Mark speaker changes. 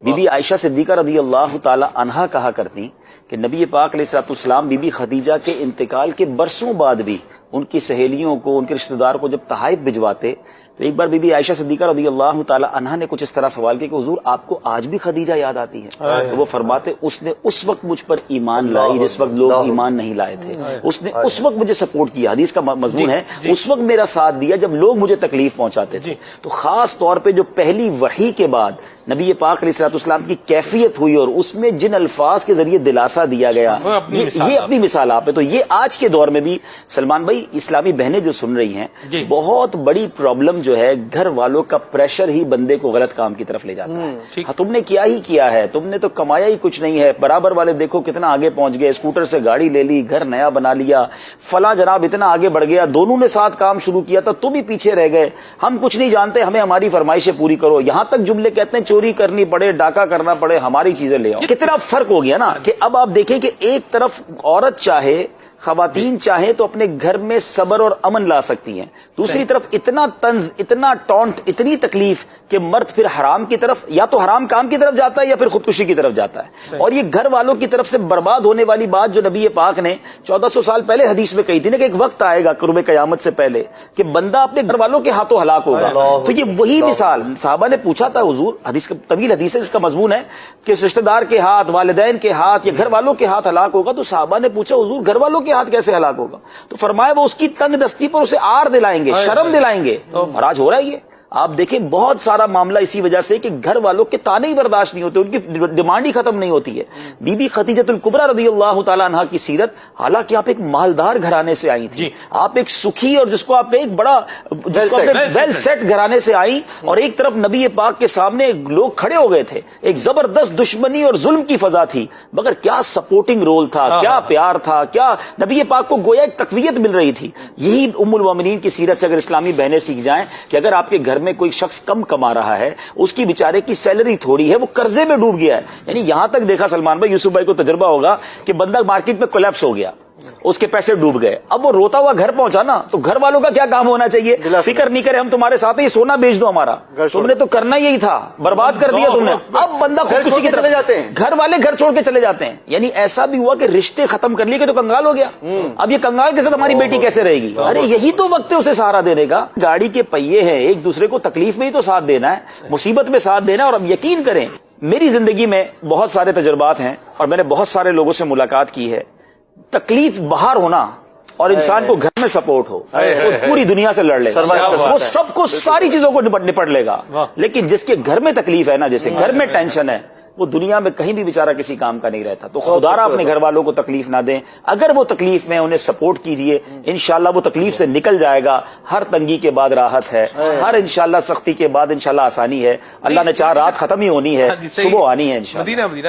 Speaker 1: Be be عائشہ صدیقہ رضی اللہ تعالی عنہا کہا کرتی کہ نبی پاک علیہ الصلوۃ والسلام بی بی خدیجہ کے انتقال کے برسوں بعد بھی ان کی سہیلیوں کو، ان کے رشتہ دار کو جب تحائف بھجواتے تو ایک بار بی بی عائشہ صدیقہ رضی اللہ تعالی عنہا نے کچھ اس طرح سوال کیا کہ حضور آپ کو آج بھی خدیجہ یاد آتی ہے؟ تو وہ فرماتے اس نے اس وقت مجھ پر ایمان لائی جس وقت لوگ ایمان نہیں لائے تھے، اس نے اس وقت مجھے سپورٹ کیا، حدیث کا مضمون ہے اس وقت میرا ساتھ دیا جب لوگ مجھے تکلیف پہنچاتے تھے۔ تو خاص طور پہ جو پہلی وحی کے بعد نبی پاک علیہ الصلوۃ والسلام کی کیفیت ہوئی اور اس میں جن الفاظ کے ذریعے دلاسا دیا گیا، یہ اپنی مثال آپ ہے۔ تو یہ آج کے دور میں بھی سلمان بھائی اسلامی بہنیں جو سن رہی ہیں، بہت بڑی پرابلم جو ہے گھر والوں کا پریشر ہی بندے کو غلط کام کی طرف لے جاتا ہے۔ ہاں تم نے کیا ہی کیا ہے، تم نے تو کمایا ہی کچھ نہیں ہے، برابر والے دیکھو کتنا آگے پہنچ گئے، اسکوٹر سے گاڑی لے لی، گھر نیا بنا لیا، فلاں جناب اتنا آگے بڑھ گیا، دونوں نے ساتھ کام شروع کیا تھا تم ہی پیچھے رہ گئے، ہم کچھ نہیں جانتے، ہمیں ہماری فرمائشیں پوری کرو، یہاں تک جملے کہتے ہیں چوری کرنی پڑے، ڈاکہ کرنا پڑے، ہماری چیزیں لے آؤ۔ کتنا فرق ہو گیا نا کہ اب آپ دیکھیں کہ ایک طرف عورت چاہے، خواتین چاہیں تو اپنے گھر میں صبر اور امن لا سکتی ہیں، دوسری طرف اتنا طنز، اتنا ٹونٹ، اتنی تکلیف کہ مرد پھر حرام کی طرف، یا تو حرام کام کی طرف جاتا ہے یا پھر خودکشی کی طرف جاتا ہے۔ اور یہ گھر والوں کی طرف سے برباد ہونے والی بات جو نبی پاک نے 1400 سال پہلے حدیث میں کہی تھی نا کہ ایک وقت آئے گا قرب قیامت سے پہلے کہ بندہ اپنے گھر والوں کے ہاتھوں ہلاک ہوگا۔ تو یہ وہی مثال، صحابہ نے پوچھا تھا حضور، حدیث طویل حدیث ہے، اس کا مضمون ہے کہ رشتہ دار کے ہاتھ، والدین کے ہاتھ یا گھر والوں کے ہاتھ ہلاک ہوگا، تو صحابہ نے پوچھا حضور گھر والوں کے ہاتھ کیسے ہلاک ہوگا؟ تو فرمایا وہ اس کی تنگ دستی پر اسے آر دلائیں گے، شرم دلائیں گے، اور آج ہو رہا ہے یہ۔ آپ دیکھیں بہت سارا معاملہ اسی وجہ سے کہ گھر والوں کے تانے ہی برداشت نہیں ہوتے، ان کی ڈیمانڈ ہی ختم نہیں ہوتی ہے۔ بی بی خدیجہ الکبریٰ رضی اللہ تعالیٰ عنہا کی سیرت، حالانکہ آپ ایک مالدار گھرانے سے آئی تھی، آپ ایک سکھی اور جس کو آپ ایک بڑا ویل سیٹ گھرانے سے آئی، اور ایک طرف نبی پاک کے سامنے لوگ کھڑے ہو گئے تھے، ایک زبردست دشمنی اور ظلم کی فضا تھی، مگر کیا سپورٹنگ رول تھا، کیا پیار تھا، کیا نبی پاک کو گویا ایک تقویت مل رہی تھی۔ یہی ام المومنین کی سیرت سے اگر اسلامی بہنیں سیکھ جائیں کہ اگر آپ کے گھر میں کوئی شخص کم کما رہا ہے، اس کی بیچارے کی سیلری تھوڑی ہے، وہ قرضے میں ڈوب گیا ہے، یعنی یہاں تک دیکھا سلمان بھائی، یوسف بھائی کو تجربہ ہوگا کہ بندہ مارکیٹ میں کولیپس ہو گیا، اس کے پیسے ڈوب گئے، اب وہ روتا ہوا گھر پہنچا نا، تو گھر والوں کا کیا کام ہونا چاہیے؟ فکر نہیں کرے، ہم تمہارے ساتھ ہیں، سونا بیچ دو ہمارا، تم نے تو کرنا یہی تھا، برباد کر دیا تم نے۔ اب بندہ خودکشی کی طرف جاتے ہیں، گھر والے گھر چھوڑ کے چلے جاتے ہیں، یعنی ایسا بھی ہوا کہ رشتے ختم کر لیے کہ تو کنگال ہو گیا، اب یہ کنگال کے ساتھ ہماری بیٹی کیسے رہے گی؟ ارے یہی تو وقت ہے اسے سہارا دینے کا، گاڑی کے پہیے ہیں، ایک دوسرے کو تکلیف میں ہی تو ساتھ دینا ہے، مصیبت میں ساتھ دینا ہے۔ اور اب یقین کریں میری زندگی میں بہت سارے تجربات ہیں اور میں نے بہت سارے لوگوں سے ملاقات کی ہے، تکلیف باہر ہونا اور انسان کو گھر میں سپورٹ ہو، وہ پوری دنیا سے لڑ لے گا، وہ سب کو ساری چیزوں کو نپٹ لے گا، لیکن جس کے گھر میں تکلیف ہے نا، جیسے گھر میں ٹینشن ہے، وہ دنیا میں کہیں بھی بیچارہ کسی کام کا نہیں رہتا۔ تو خدا را اپنے گھر والوں کو تکلیف نہ دیں، اگر وہ تکلیف میں انہیں سپورٹ کیجئے، انشاءاللہ وہ تکلیف سے نکل جائے گا۔ ہر تنگی کے بعد راحت ہے، ہر انشاءاللہ سختی کے بعد انشاءاللہ آسانی ہے، اللہ نے چاہ رات ختم ہی ہونی ہے، صبح آنی ہے انشاءاللہ۔